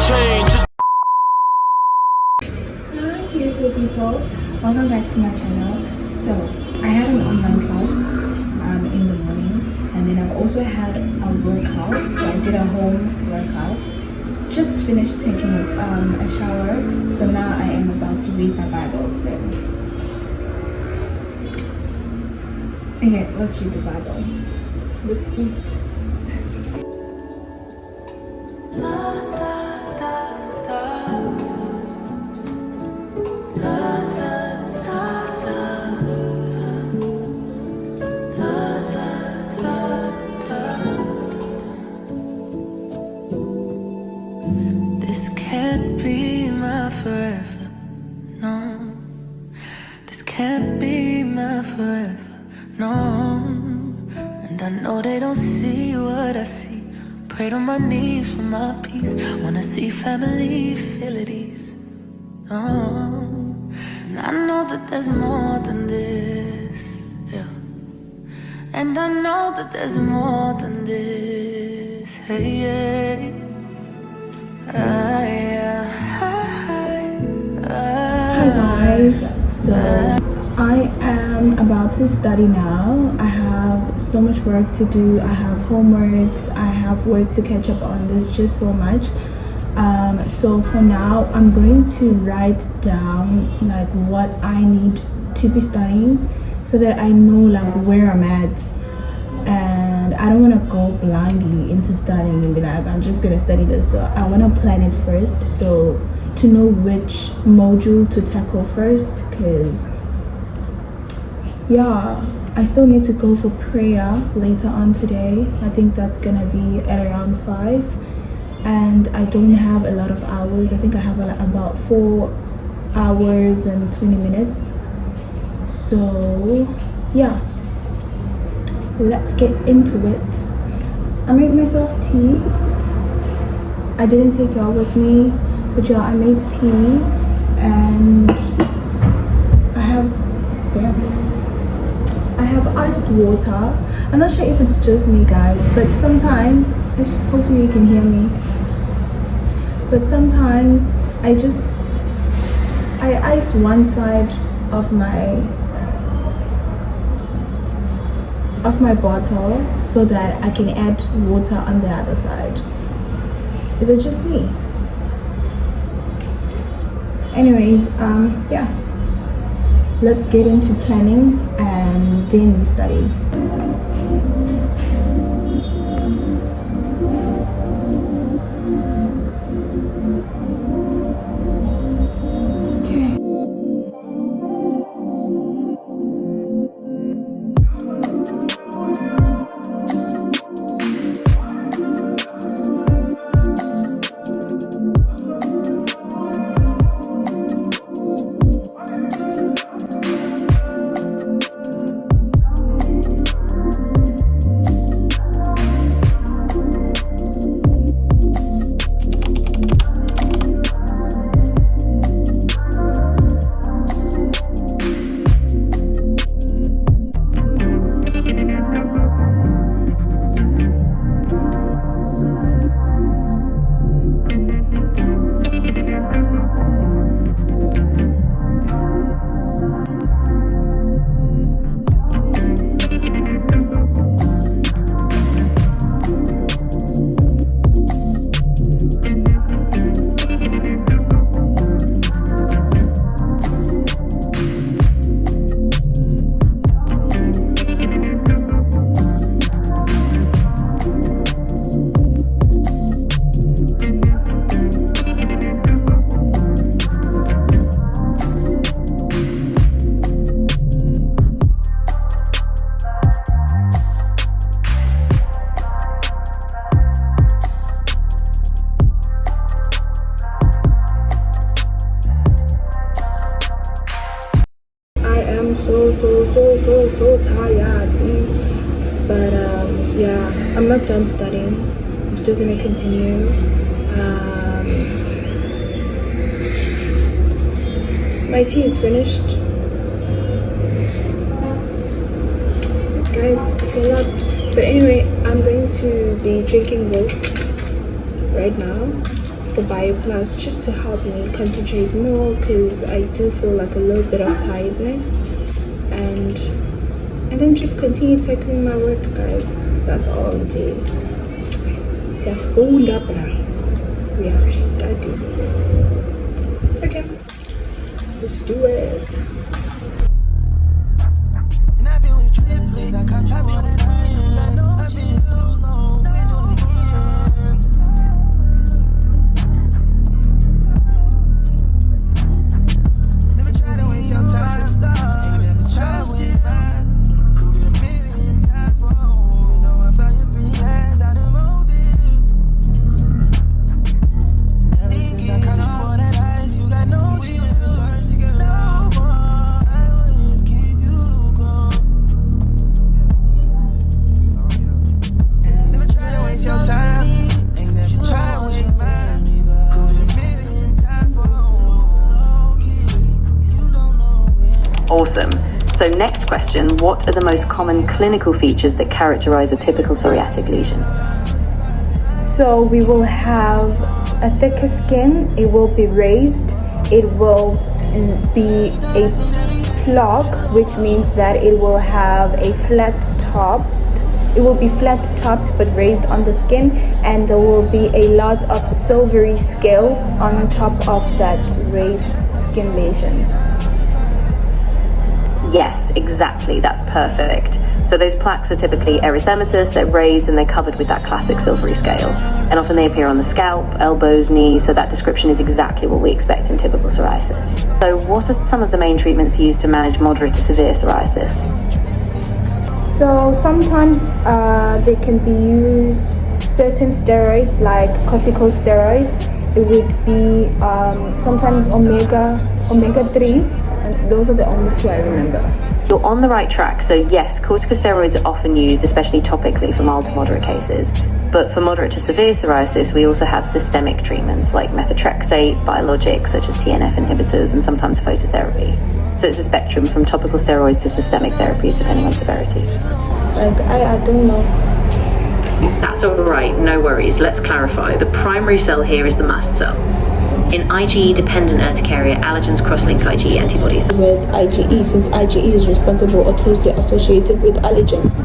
change. Hi beautiful people, welcome back to my channel. So I had an online class in the morning, and then I've also had a workout. So I did a home workout, just finished taking a shower, so now I am about to read my Bible. So okay, let's read the Bible. Let's eat. This can't be my forever, no. This can't be my forever, no. And I know they don't see what I see. Prayed on my knees for my peace. Wanna see family feel at ease, oh. And I know that there's more than this, yeah. And I know that there's more than this, hey, yeah. Hi guys, so I am about to study now. I have so much work to do. I have homeworks, I have work to catch up on. There's just so much. So for now I'm going to write down like what I need to be studying, so that I know like where I'm at. And I don't want to go blindly into studying and be like, I'm just gonna study this. So I want to plan it first, so to know which module to tackle first, because yeah, I still need to go for prayer later on today. I think that's gonna be at around 5, and I don't have a lot of hours. I think I have about 4 hours and 20 minutes. So yeah, let's get into it. I made myself tea. I didn't take y'all with me, but y'all, I made tea, and I have iced water. I'm not sure if it's just me guys, but sometimes, hopefully you can hear me, but sometimes I ice one side of my bottle so that I can add water on the other side. Is it just me? Anyways, yeah, let's get into planning and then we study. So tired, but yeah, I'm not done studying. I'm still gonna continue. My tea is finished, guys. It's a lot, but anyway, I'm going to be drinking this right now. the BioPlus just to help me concentrate more, because I do feel like a little bit of tiredness, and then just continue tackling my work, guys. That's all I'm doing. So I've phoned up now. Yes, I do. Okay, let's do it. Awesome. So next question, what are the most common clinical features that characterize a typical psoriatic lesion? So we will have a thicker skin, it will be raised, it will be a plaque, which means that it will have a flat top. It will be flat topped but raised on the skin, and there will be a lot of silvery scales on top of that raised skin lesion. Yes, exactly, that's perfect. So those plaques are typically erythematous, they're raised and they're covered with that classic silvery scale. And often they appear on the scalp, elbows, knees, so that description is exactly what we expect in typical psoriasis. So what are some of the main treatments used to manage moderate to severe psoriasis? So sometimes they can be used certain steroids like corticosteroids. It would be sometimes omega-3. And those are the only two I remember. You're on the right track. So yes, corticosteroids are often used, especially topically for mild to moderate cases. But for moderate to severe psoriasis, we also have systemic treatments like methotrexate, biologics such as TNF inhibitors, and sometimes phototherapy. So it's a spectrum from topical steroids to systemic therapies depending on severity. I don't know. That's all right, no worries. Let's clarify. The primary cell here is the mast cell. In IgE-dependent urticaria, allergens cross-link IgE antibodies. With IgE, since IgE is responsible or closely associated with allergens.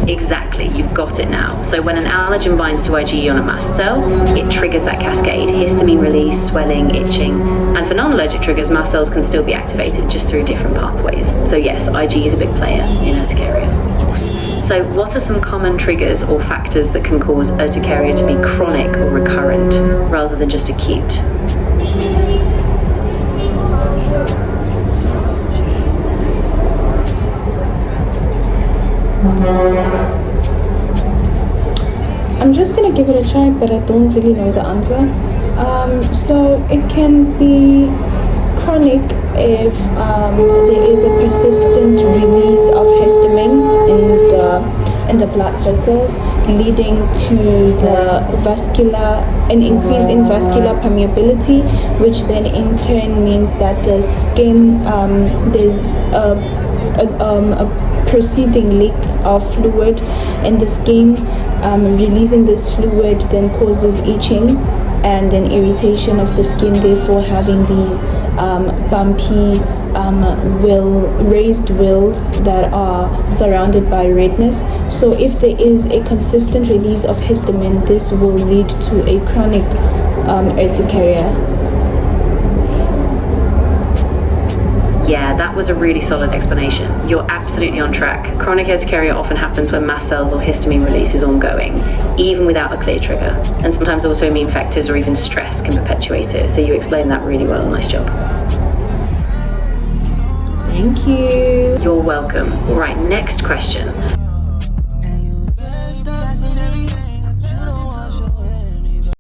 Exactly, you've got it now. So when an allergen binds to IgE on a mast cell, it triggers that cascade, histamine release, swelling, itching. And for non-allergic triggers, mast cells can still be activated just through different pathways. So yes, IgE is a big player in urticaria, of course. So what are some common triggers or factors that can cause urticaria to be chronic or recurrent rather than just acute? I'm just gonna give it a try, but I don't really know the answer. So it can be chronic if there is a persistent release of histamine in the blood vessels, leading to an increase in vascular permeability, which then in turn means that the skin there's a proceeding leak of fluid in the skin. Releasing this fluid then causes itching and then irritation of the skin, therefore having these bumpy raised wheals that are surrounded by redness. So if there is a consistent release of histamine, this will lead to a chronic urticaria. Yeah, that was a really solid explanation. You're absolutely on track. Chronic urticaria often happens when mast cells or histamine release is ongoing, even without a clear trigger. And sometimes autoimmune factors or even stress can perpetuate it. So you explained that really well. Nice job. Thank you. You're welcome. All right, next question.